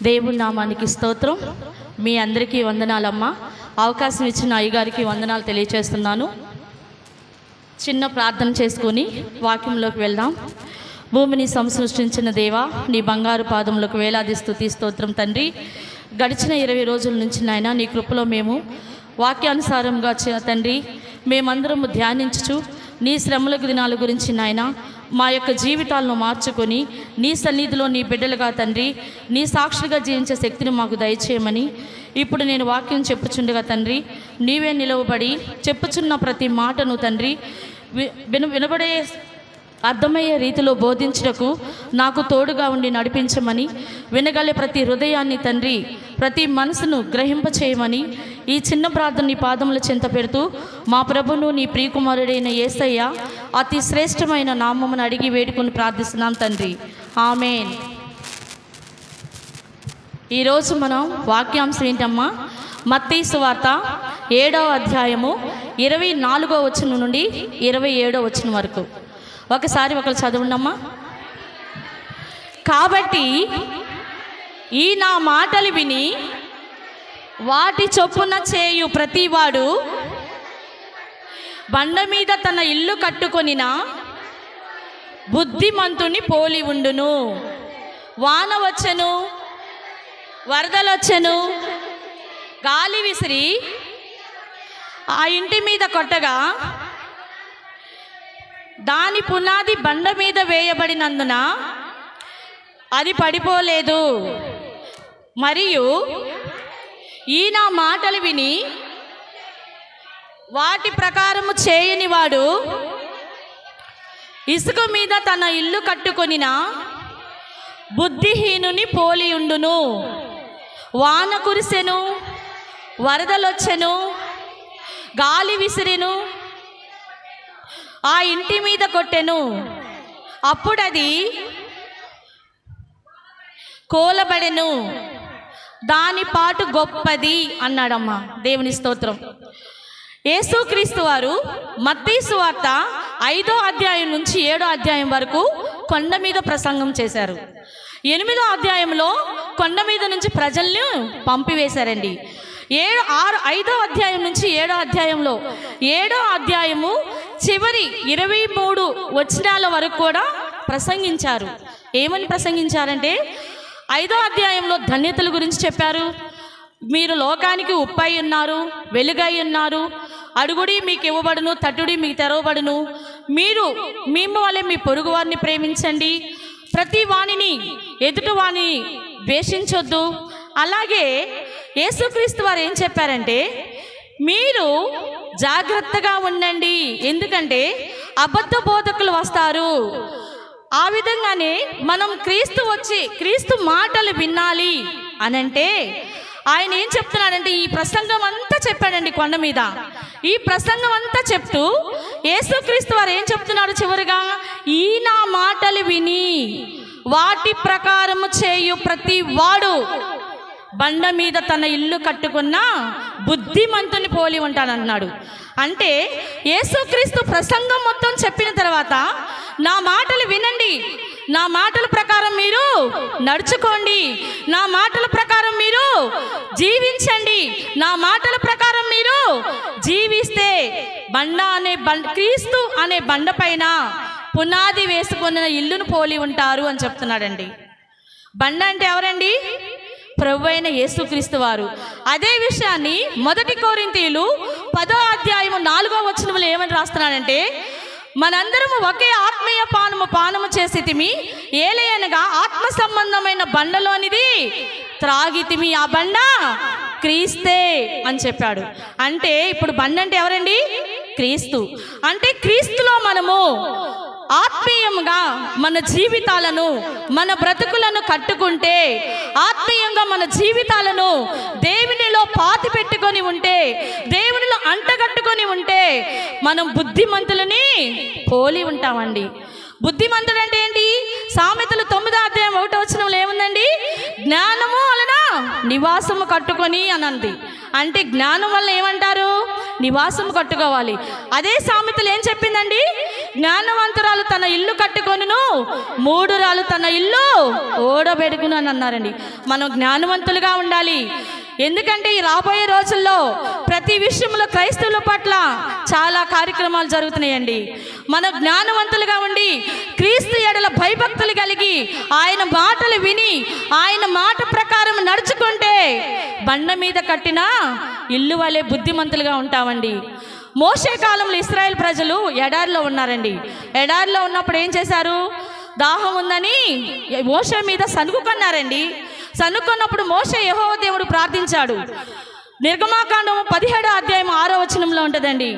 దేవుని నామానికి స్తోత్రం. మీ అందరికీ వందనాలమ్మా. అవకాశం ఇచ్చిన అయ్యగారికి వందనాలు తెలియచేస్తున్నాను. చిన్న ప్రార్థన చేసుకొని వాక్యంలోకి వెళ్దాం. భూమిని సంసృష్టించిన దేవా, నీ బంగారు పాదములకు వేలాది స్తుతి స్తోత్రం తండ్రి. గడిచిన 20 రోజుల నుంచి నాయన నీ కృపలో మేము వాక్యానుసారంగా తండ్రి మేమందరము ధ్యానించుచు నీ శ్రమల దినాల గురించి నాయన మా యొక్క జీవితాలను మార్చుకొని నీ సన్నిధిలో నీ బిడ్డలుగా తండ్రి నీ సాక్షులుగా జీవించే శక్తిని మాకు దయచేయమని ఇప్పుడు నేను వాక్యం చెప్పుచుండగా తండ్రి నీవే నిలవబడి చెప్పుచున్న ప్రతి మాటను తండ్రి వినబడే అర్థమయ్యే రీతిలో బోధించుటకు నాకు తోడుగా ఉండి నడిపించమని, వినగలే ప్రతి హృదయాన్ని తండ్రి ప్రతి మనసును గ్రహింపచేయమని ఈ చిన్న ప్రార్థన నీ పాదముల చెంత పెడుతూ మా ప్రభును నీ ప్రియకుమారుడైన యేసయ్య అతి శ్రేష్టమైన నామమును అడిగి వేడుకొని ప్రార్థిస్తున్నాం తండ్రి, ఆమేన్. ఈరోజు మనం వాక్యాంశం ఏంటమ్మా? మత్తయి సువార్త 7వ అధ్యాయము 24వ వచనం నుండి 27వ వచనం వరకు ఒకసారి ఒకరు చదవండమ్మా. కాబట్టి ఈ నా మాటలు విని వాటి చొప్పున చేయు ప్రతివాడు బండ మీద తన ఇల్లు కట్టుకొనిన బుద్ధిమంతుని పోలి ఉండును. వాన వచ్చెను, వరదలొచ్చెను, గాలి విసిరి ఆ ఇంటి మీద కొట్టగా దాని పునాది బండ మీద వేయబడినందున అది పడిపోలేదు. మరియు ఈ నా మాటలు విని వాటి ప్రకారము చేయని వాడు ఇసుక మీద తన ఇల్లు కట్టుకొనిన బుద్ధిహీనుని పోలి ఉండును. వాన కురిసెను, వరదలొచ్చెను, గాలి విసిరెను, ఆ ఇంటి మీద కొట్టెను, అప్పుడది కూలబడెను, దాని పాటు గొప్పది అన్నాడమ్మా. దేవుని స్తోత్రం. యేసుక్రీస్తు వారు మత్తయి సువార్త 5వ అధ్యాయం నుంచి 7వ అధ్యాయం వరకు కొండ మీద ప్రసంగం చేశారు. 8వ అధ్యాయంలో కొండ మీద నుంచి ప్రజల్ని పంపివేశారండి. 5వ అధ్యాయం నుంచి 7వ అధ్యాయంలో 7వ అధ్యాయము చివరి 23 వచనాల వరకు కూడా ప్రసంగించారు. ఏమని ప్రసంగించారంటే 5వ అధ్యాయంలో ధన్యతల గురించి చెప్పారు. మీరు లోకానికి ఉప్పై ఉన్నారు, వెలుగై ఉన్నారు, అడుగుడి మీకు ఇవ్వబడును, తట్టుడి మీకు తెరవబడును, మీరు వలె మీ పొరుగు వారిని ప్రేమించండి, ప్రతి వాణిని ఎదుటి వాణిని ద్వేషించొద్దు. అలాగే యేసుక్రీస్తు వారు ఏం చెప్పారంటే మీరు జాగ్రత్తగా ఉండండి, ఎందుకంటే అబద్ధ బోధకులు వస్తారు. ఆ విధంగానే మనం క్రీస్తు మాటలు వినాలి అనంటే ఆయన ఏం చెప్తున్నాడంటే ఈ ప్రసంగం అంతా చెప్పాడండి కొండ మీద. ఈ ప్రసంగం అంతా చెప్తూ యేసుక్రీస్తు వారు ఏం చెప్తున్నాడు చివరిగా? ఈ నా మాటలు విని వాటి ప్రకారము చేయు ప్రతి వాడు బండ మీద తన ఇల్లు కట్టుకున్న బుద్ధిమంతుని పోలి ఉంటానన్నాడు. అంటే యేసుక్రీస్తు ప్రసంగం మొత్తం చెప్పిన తర్వాత నా మాటలు వినండి, నా మాటల ప్రకారం మీరు నడుచుకోండి, నా మాటల ప్రకారం మీరు జీవించండి, నా మాటల ప్రకారం మీరు జీవిస్తే క్రీస్తు అనే బండ పైన పునాది వేసుకున్న ఇల్లును పోలి ఉంటారు అని చెప్తున్నాడండి. బండ అంటే ఎవరండి? ప్రభు అయిన యేసుక్రీస్తు వారు. అదే విషయాన్ని 1 కొరింథీయులు 10వ అధ్యాయము 4వ వచనంలో ఏమని రాస్తున్నాడంటే మనందరము ఒకే ఆత్మీయ పానము చేసితిమి, ఏలయనగా ఆత్మ సంబంధమైన బండలోనిది త్రాగితిమి, ఆ బండ క్రీస్తే అని చెప్పాడు. అంటే ఇప్పుడు బండ అంటే ఎవరండి? క్రీస్తు. అంటే క్రీస్తులో మనము ఆత్మీయంగా మన జీవితాలను మన బ్రతుకులను కట్టుకుంటే, ఆత్మీయంగా మన జీవితాలను దేవునిలో పాతి పెట్టుకొని ఉంటే, దేవునిలో అంటగట్టుకొని ఉంటే మనం బుద్ధిమంతులని పోలి ఉంటామండి. బుద్ధిమంతుడు అంటే ఏంటి? సామెతలు 9వ అధ్యాయం 1వ వచనంలో ఏముందండి? జ్ఞానము వలన నివాసము కట్టుకొని అనంది. అంటే జ్ఞానం వల్ల ఏమంటారు? నివాసము కట్టుకోవాలి. అదే సామెతలు ఏం చెప్పిందండి? జ్ఞానవంతురాలు తన ఇల్లు కట్టుకొనును, మూఢురాలు తన ఇల్లు ఓడబెడుకును అని అన్నారండి. మనం జ్ఞానవంతులుగా ఉండాలి. ఎందుకంటే ఈ రాబోయే రోజుల్లో ప్రతి విషయంలో క్రైస్తవుల పట్ల చాలా కార్యక్రమాలు జరుగుతున్నాయండి. మనం జ్ఞానవంతులుగా ఉండి క్రీస్తు ఎడల భయభక్తులు కలిగి ఆయన మాటలు విని ఆయన మాట ప్రకారం నడుచుకుంటే బండ మీద కట్టిన ఇల్లు వలె బుద్ధిమంతులుగా ఉంటామండి. మోషే కాలంలో ఇశ్రాయేల్ ప్రజలు ఎడారిలో ఉన్నారండి. ఎడారిలో ఉన్నప్పుడు ఏం చేశారు? దాహం ఉందని మోషే మీద సనుగుకున్నారండి. సనుక్కున్నప్పుడు మోషే యెహోవా దేవుడు ప్రార్థించాడు. నిర్గమాకాండం 17వ అధ్యాయం 6వ వచనంలో ఉంటుందండి.